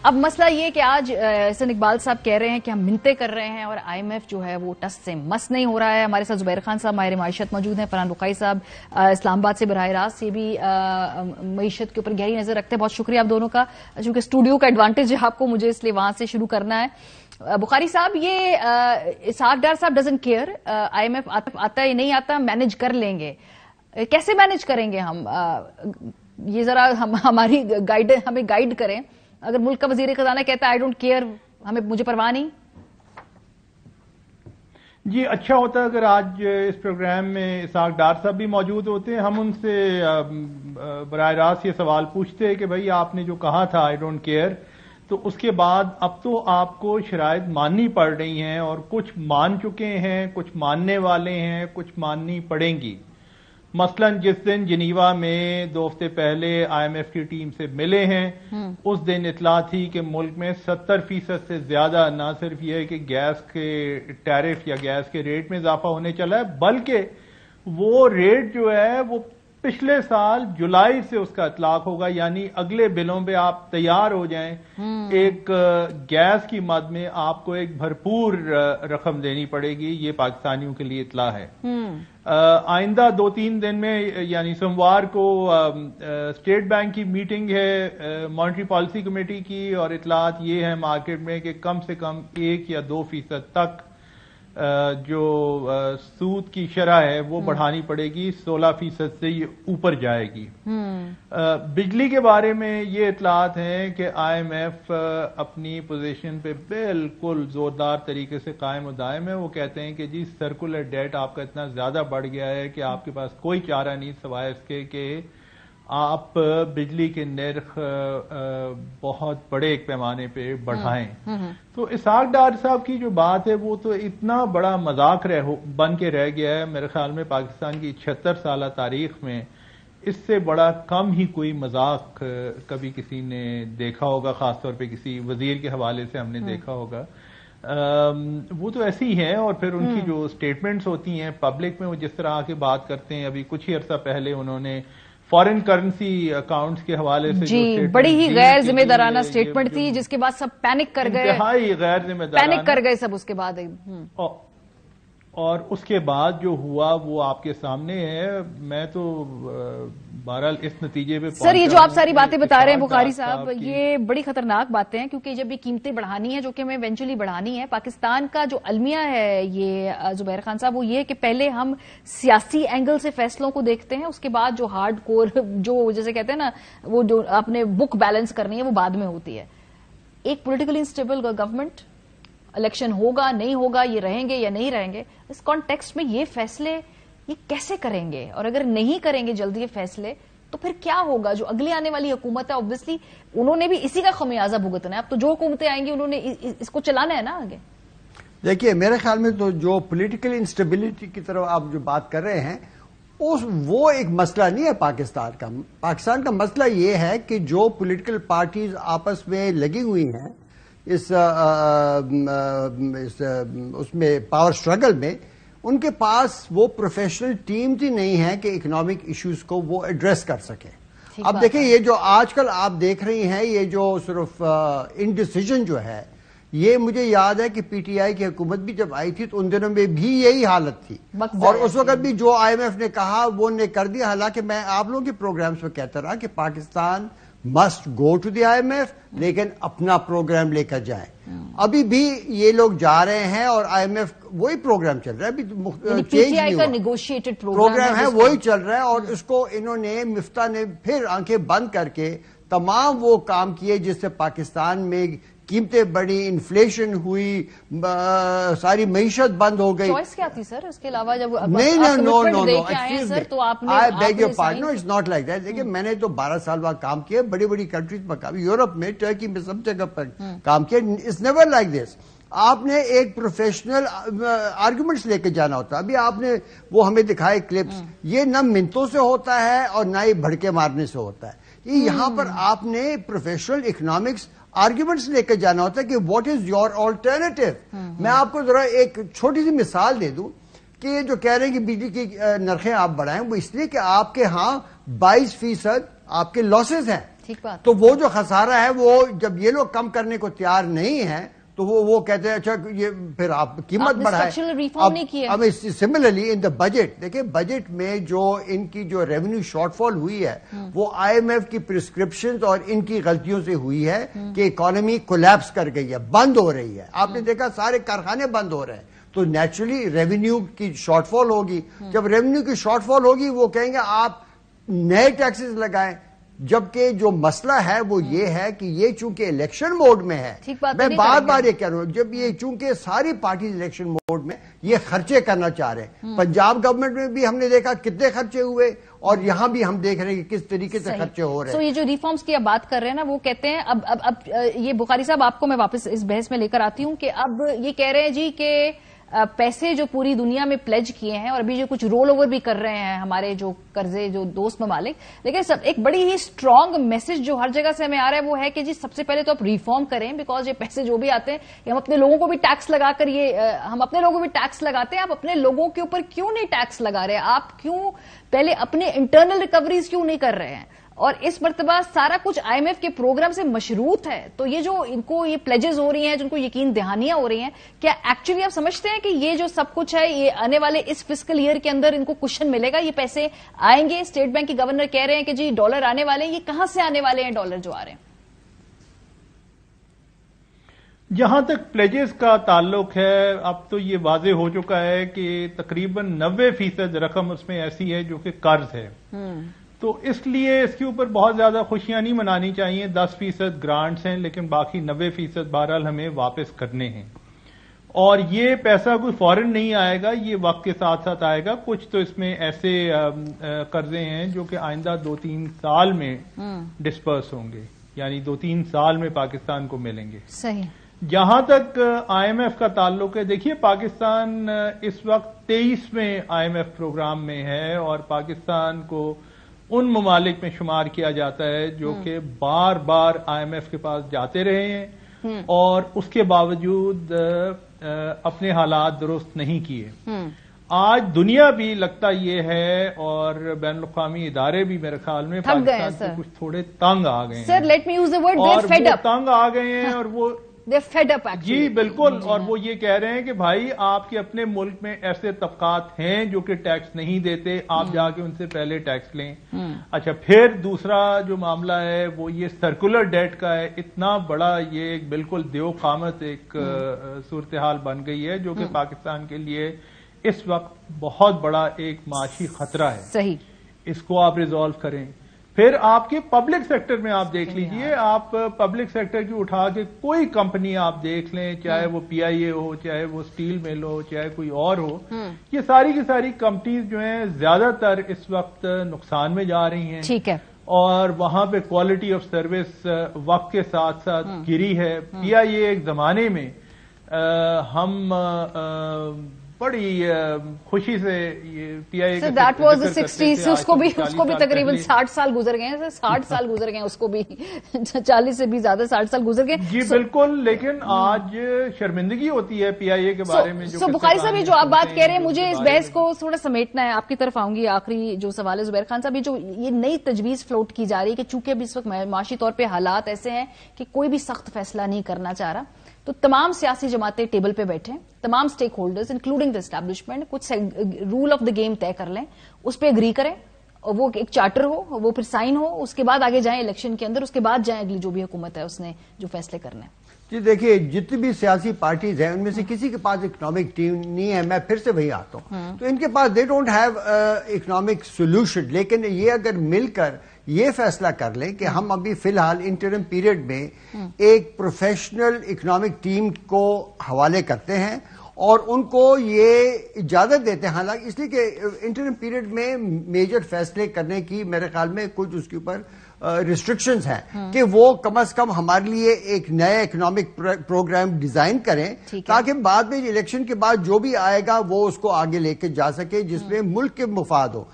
اب مسئلہ یہ کہ آج احسن اقبال صاحب کہہ رہے ہیں کہ ہم منتیں کر رہے ہیں اور آئی ایم ایف جو ہے وہ ٹس سے مس نہیں ہو رہا ہے. ہمارے ساتھ زبیر خان صاحب ماہر معیشت موجود ہیں, فرحان رقائی صاحب اسلام آباد سے براہ راست یہ بھی معیشت کے اوپر گہری نظر رکھتے ہیں. بہت شکریہ آپ دونوں کا, چونکہ اسٹوڈیو کا ایڈوانٹیج ہے آپ کو, مجھے اس لیے وہاں سے شروع کرنا ہے. بخاری صاحب, یہ اسحاق ڈار صاحب doesn't care, I M F آتا ہے نہیں آتا مینج کر لیں گے. کیسے مینج کریں گے ہم؟ یہ ذرا ہماری ہمیں گائیڈ کریں. اگر ملک کا وزیر خزانہ کہتا ہے آئی ڈونٹ کیئر, مجھے پرواہ نہیں. جی اچھا ہوتا اگر آج اس پروگرام میں اسحاق ڈار صاحب بھی موجود ہوتے, ہم ان سے براہ راست یہ سوال پوچھتے کہ بھائی آپ نے جو کہا تھا آئی ڈونٹ کیئر, تو اس کے بعد اب تو آپ کو شرائط ماننی پڑ رہی ہیں اور کچھ مان چکے ہیں, کچھ ماننے والے ہیں, کچھ ماننی پڑیں گی. مثلا جس دن جنیوا میں 2 ہفتے پہلے آئی ایم ایف کی ٹیم سے ملے ہیں, اس دن اطلاع تھی کہ ملک میں 70% سے زیادہ نہ صرف یہ ہے کہ گیس کے ٹیرف یا گیس کے ریٹ میں اضافہ ہونے چلا ہے, بلکہ وہ ریٹ جو ہے وہ پچھلے سال جولائی سے اس کا اطلاق ہوگا. یعنی اگلے بلوں پہ آپ تیار ہو جائیں. ایک گیس کی مد میں آپ کو ایک بھرپور رقم دینی پڑے گی, یہ پاکستانیوں کے لیے اطلاع ہے. آئندہ 2-3 دن میں یعنی سوموار کو اسٹیٹ بینک کی میٹنگ ہے مانیٹری پالیسی کمیٹی کی, اور اطلاعات یہ ہیں مارکیٹ میں کہ کم سے کم 1 یا 2% تک جو سود کی شرح ہے وہ بڑھانی پڑے گی, 16% سے یہ اوپر جائے گی. بجلی کے بارے میں یہ اطلاعات ہیں کہ آئی ایم ایف اپنی پوزیشن پہ بالکل زوردار طریقے سے قائم و دائم ہے. وہ کہتے ہیں کہ جی سرکولر ڈیٹ آپ کا اتنا زیادہ بڑھ گیا ہے کہ آپ کے پاس کوئی چارہ نہیں سوائے اس کے کہ آپ بجلی کے نرخ بہت بڑے ایک پیمانے پہ بڑھائیں. تو اسحاق ڈار صاحب کی جو بات ہے وہ تو اتنا بڑا مذاق بن کے رہ گیا ہے. میرے خیال میں پاکستان کی 76 سالہ تاریخ میں اس سے بڑا کم ہی کوئی مذاق کبھی کسی نے دیکھا ہوگا, خاص طور پہ کسی وزیر کے حوالے سے ہم نے دیکھا ہوگا. وہ تو ایسی ہی ہیں, اور پھر ان کی جو سٹیٹمنٹس ہوتی ہیں پبلک میں, وہ جس طرح آ کے بات کرتے ہیں. ابھی کچھ ہی عرصہ پہلے انہوں نے فارن کرنسی اکاؤنٹس کے حوالے سے جی بڑی ہی غیر ذمہ دارانہ سٹیٹمنٹ تھی, جس کے بعد سب پینک کر گئے, انتہائی غیر ذمہ دارانہ پینک کر گئے سب اس کے بعد. اور اس کے بعد جو ہوا وہ آپ کے سامنے ہے. میں تو بہرحال اس نتیجے پہ سر, یہ جو آپ ساری باتیں بتا رہے ہیں بخاری صاحب, یہ بڑی خطرناک باتیں ہیں, کیونکہ جب یہ قیمتیں بڑھانی ہیں جو کہ ہمیں ایونچولی بڑھانی ہے, پاکستان کا جو المیہ ہے یہ زبیر خان صاحب, وہ یہ کہ پہلے ہم سیاسی اینگل سے فیصلوں کو دیکھتے ہیں, اس کے بعد جو ہارڈ کور جو جیسے کہتے ہیں نا وہ جو اپنے بک بیلنس کرنی ہے وہ بعد میں ہوتی ہے. ایک پولیٹیکلی انسٹیبل گورنمنٹ, الیکشن ہوگا نہیں ہوگا, یہ رہیں گے یا نہیں رہیں گے, اس کانٹیکسٹ میں یہ فیصلے یہ کیسے کریں گے؟ اور اگر نہیں کریں گے جلدی یہ فیصلے تو پھر کیا ہوگا؟ جو اگلی آنے والی حکومت ہے اوبویسلی انہوں نے بھی اسی کا خمیازہ بھگتنا ہے. اب تو جو حکومتیں آئیں گی انہوں نے اس کو چلانا ہے نا آگے. دیکھیے میرے خیال میں تو جو پولیٹیکل انسٹیبلٹی کی طرف آپ جو بات کر رہے ہیں وہ ایک مسئلہ نہیں ہے پاکستان کا. پاکستان کا مسئلہ یہ ہے کہ جو پولیٹیکل پارٹیز آپس میں لگی ہوئی ہیں اس میں پاور سٹرگل میں, ان کے پاس وہ پروفیشنل ٹیم ہی نہیں ہے کہ اکنامک ایشوز کو وہ ایڈریس کر سکے. اب دیکھیں یہ جو آج کل آپ دیکھ رہی ہیں یہ جو صرف انڈیسیژن جو ہے, یہ مجھے یاد ہے کہ پی ٹی آئی کی حکومت بھی جب آئی تھی تو ان دنوں میں بھی یہی حالت تھی, اور اس وقت بھی جو آئی ایم ایف نے کہا وہ نے کر دیا. حالانکہ میں آپ لوگوں کے پروگرامز میں کہتا رہا کہ Pakistan must go to the I M F, لیکن اپنا پروگرام لے کر جائیں. ابھی بھی یہ لوگ جا رہے ہیں اور آئی ایم ایف وہی پروگرام چل رہا ہے, ابھی چینج نہیں ہوا, نیگوشیٹڈ پروگرام ہے وہی چل رہا ہے. اور اس کو انہوں نے مفتاح نے پھر آنکھیں بند کر کے تمام وہ کام کیے جس سے پاکستان میں قیمتیں بڑی, انفلیشن ہوئی, ساری معیشت بند ہو گئی. چوائس کیا تھی سر اس کے علاوہ؟ جب اٹس ناٹ لائک دیٹ. دیکھیے میں نے تو 12 سال بعد کام کیا بڑی بڑی کنٹریز پر, کام یورپ میں, ٹرکی میں, سب جگہ پر کام کیا. It's never like this. آپ نے ایک پروفیشنل آرگومنٹس لے کے جانا ہوتا. ابھی آپ نے وہ ہمیں دکھائے کلپس, یہ نہ منتوں سے ہوتا ہے اور نہ ہی بھڑکے مارنے سے ہوتا ہے. یہاں پر آپ نے پروفیشنل اکنامکس آرگیومنٹس لے کے جانا ہوتا ہے کہ واٹ از یور آلٹرنیٹو. میں آپ کو ذرا ایک چھوٹی سی مثال دے دوں کہ یہ جو کہہ رہے ہیں کہ بجلی کی نرخیں آپ بڑھائیں, وہ اس لیے کہ آپ کے ہاں 22% آپ کے لاسز ہیں. ٹھیک بات. تو وہ جو خسارہ ہے وہ جب یہ لوگ کم کرنے کو تیار نہیں ہیں تو وہ کہتے ہیں اچھا یہ پھر آپ قیمت بڑھائیں. اب سملرلی ان دا بجٹ دیکھیں بجٹ میں جو ان کی جو ریونیو شارٹ فال ہوئی ہے وہ آئی ایم ایف کی پرسکرپشن اور ان کی غلطیوں سے ہوئی ہے کہ اکانومی کولیپس کر گئی ہے, بند ہو رہی ہے. آپ نے دیکھا سارے کارخانے بند ہو رہے ہیں تو نیچرلی ریونیو کی شارٹ فال ہوگی. جب ریونیو کی شارٹ فال ہوگی وہ کہیں گے آپ نئے ٹیکسز لگائیں, جبکہ جو مسئلہ ہے وہ یہ ہے کہ یہ چونکہ الیکشن موڈ میں ہے, میں بار بار یہ کہہ رہا ہوں, جب یہ چونکہ ساری پارٹیز الیکشن موڈ میں یہ خرچے کرنا چاہ رہے ہیں. پنجاب گورنمنٹ میں بھی ہم نے دیکھا کتنے خرچے ہوئے اور یہاں بھی ہم دیکھ رہے ہیں کہ کس طریقے سے خرچے ہو رہے ہیں. تو یہ جو ریفارمز کی اب بات کر رہے ہیں نا وہ کہتے ہیں اب یہ بخاری صاحب آپ کو میں واپس اس بحث میں لے کر آتی ہوں کہ اب یہ کہہ رہے ہیں جی کہ پیسے جو پوری دنیا میں پلیج کیے ہیں اور ابھی جو کچھ رول اوور بھی کر رہے ہیں ہمارے جو قرضے جو دوست ممالک, لیکن ایک بڑی ہی اسٹرانگ میسج جو ہر جگہ سے ہمیں آ رہا ہے وہ ہے کہ جی سب سے پہلے تو آپ ریفارم کریں, بیکاز یہ پیسے جو بھی آتے ہیں ہم اپنے لوگوں کو بھی ٹیکس لگا کر ہم اپنے لوگوں کو بھی ٹیکس لگاتے ہیں, آپ اپنے لوگوں کے اوپر کیوں نہیں ٹیکس لگا رہے, آپ کیوں پہلے اپنے انٹرنل ریکوریز کیوں نہیں کر رہے ہیں. اور اس مرتبہ سارا کچھ آئی ایم ایف کے پروگرام سے مشروط ہے, تو یہ جو ان کو یہ پلیجز ہو رہی ہیں جن کو یقین دہانیاں ہو رہی ہیں, کیا ایکچولی آپ سمجھتے ہیں کہ یہ جو سب کچھ ہے یہ آنے والے اس فسکل ایئر کے اندر ان کو کشن ملے گا, یہ پیسے آئیں گے؟ اسٹیٹ بینک کے گورنر کہہ رہے ہیں کہ جی ڈالر آنے والے ہیں, یہ کہاں سے آنے والے ہیں ڈالر جو آ رہے ہیں؟ جہاں تک پلیجز کا تعلق ہے اب تو یہ واضح ہو چکا ہے کہ تقریباً 90% رقم اس میں ایسی ہے جو کہ قرض ہے, تو اس لیے اس کے اوپر بہت زیادہ خوشیاں نہیں منانی چاہیے. 10% گرانٹس ہیں لیکن باقی 90% بہرحال ہمیں واپس کرنے ہیں, اور یہ پیسہ کوئی فوراً نہیں آئے گا, یہ وقت کے ساتھ ساتھ آئے گا. کچھ تو اس میں ایسے قرضے ہیں جو کہ آئندہ 2-3 سال میں ڈسپرس ہوں گے, یعنی 2-3 سال میں پاکستان کو ملیں گے. صحیح. جہاں تک آئی ایم ایف کا تعلق ہے, دیکھیے پاکستان اس وقت 23ویں آئی ایم ایف پروگرام میں ہے اور پاکستان کو ان ممالک میں شمار کیا جاتا ہے جو کہ بار بار آئی ایم ایف کے پاس جاتے رہے ہیں اور اس کے باوجود اپنے حالات درست نہیں کیے. آج دنیا بھی لگتا یہ ہے اور بین الاقوامی ادارے بھی میرے خیال میں پاکستان سے کچھ تھوڑے تنگ آ گئے ہیں. Sir let me use the word اور وہ تنگ آ گئے ہیں اور وہ فیڈ اپ. جی بالکل, اور وہ یہ کہہ رہے ہیں کہ بھائی آپ کے اپنے ملک میں ایسے طبقات ہیں جو کہ ٹیکس نہیں دیتے, آپ جا کے ان سے پہلے ٹیکس لیں. اچھا, پھر دوسرا جو معاملہ ہے وہ یہ سرکولر ڈیٹ کا ہے. اتنا بڑا یہ بالکل دیو قامت ایک صورتحال بن گئی ہے جو کہ پاکستان کے لیے اس وقت بہت بڑا ایک معاشی خطرہ ہے. صحیح. اس کو آپ ریزالو کریں. پھر آپ کے پبلک سیکٹر میں آپ دیکھ لیجئے, آپ پبلک سیکٹر کی اٹھا کے کوئی کمپنی آپ دیکھ لیں, چاہے وہ پی آئی اے ہو, چاہے وہ اسٹیل مل ہو, چاہے کوئی اور ہو, یہ ساری کی ساری کمپنیز جو ہیں زیادہ تر اس وقت نقصان میں جا رہی ہیں. ٹھیک ہے. اور وہاں پہ کوالٹی آف سروس وقت کے ساتھ ساتھ گری ہے. پی آئی اے ایک زمانے میں ہم بڑی خوشی سے یہ پی آئی اے دیٹ واز 60s, اس کو بھی تقریباً 60 سال گزر گئے ہیں. 60 سال گزر گئے ہیں, اس کو بھی 40 سے بھی زیادہ 60 سال گزر گئے. جی بالکل, لیکن آج شرمندگی ہوتی ہے پی آئی اے کے بارے میں. بخاری صاحب یہ جو آپ بات کہہ رہے ہیں, مجھے اس بحث کو تھوڑا سمیٹنا ہے, آپ کی طرف آؤں گی. آخری جو سوال ہے زبیر خان صاحب, یہ جو یہ نئی تجویز فلوٹ کی جا رہی ہے کہ چونکہ ابھی اس وقت معاشی طور پہ حالات ایسے ہیں کہ کوئی بھی سخت فیصلہ نہیں کرنا چاہ رہا, تو تمام سیاسی جماعتیں ٹیبل پہ بیٹھیں, تمام stake holders including the establishment کچھ رول آف دا گیم طے کر لیں, اس پہ اگری کریں, اور وہ ایک چارٹر ہو, وہ پھر سائن ہو, اس کے بعد آگے جائیں الیکشن کے اندر, اس کے بعد جائیں اگلی جو بھی حکومت ہے اس نے جو فیصلے کرنے ہیں. جی دیکھیے, جتنی بھی سیاسی پارٹیز ہیں ان میں سے کسی کے پاس اکنامک ٹیم نہیں ہے. میں پھر سے وہی آتا ہوں, تو ان کے پاس they don't have economic solution. لیکن یہ اگر مل کر یہ فیصلہ کر لیں کہ ہم ابھی فی الحال انٹرم پیریڈ میں ایک پروفیشنل اکنامک ٹیم کو حوالے کرتے ہیں اور ان کو یہ اجازت دیتے ہیں, حالانکہ اس لیے کہ انٹرم پیریڈ میں میجر فیصلے کرنے کی میرے خیال میں کچھ اس کے اوپر ریسٹرکشنز ہیں کہ وہ کم از کم ہمارے لیے ایک نیا اکنامک پروگرام ڈیزائن کریں تاکہ بعد میں الیکشن کے بعد جو بھی آئے گا وہ اس کو آگے لے کے جا سکے جس میں ملک کے مفاد ہو.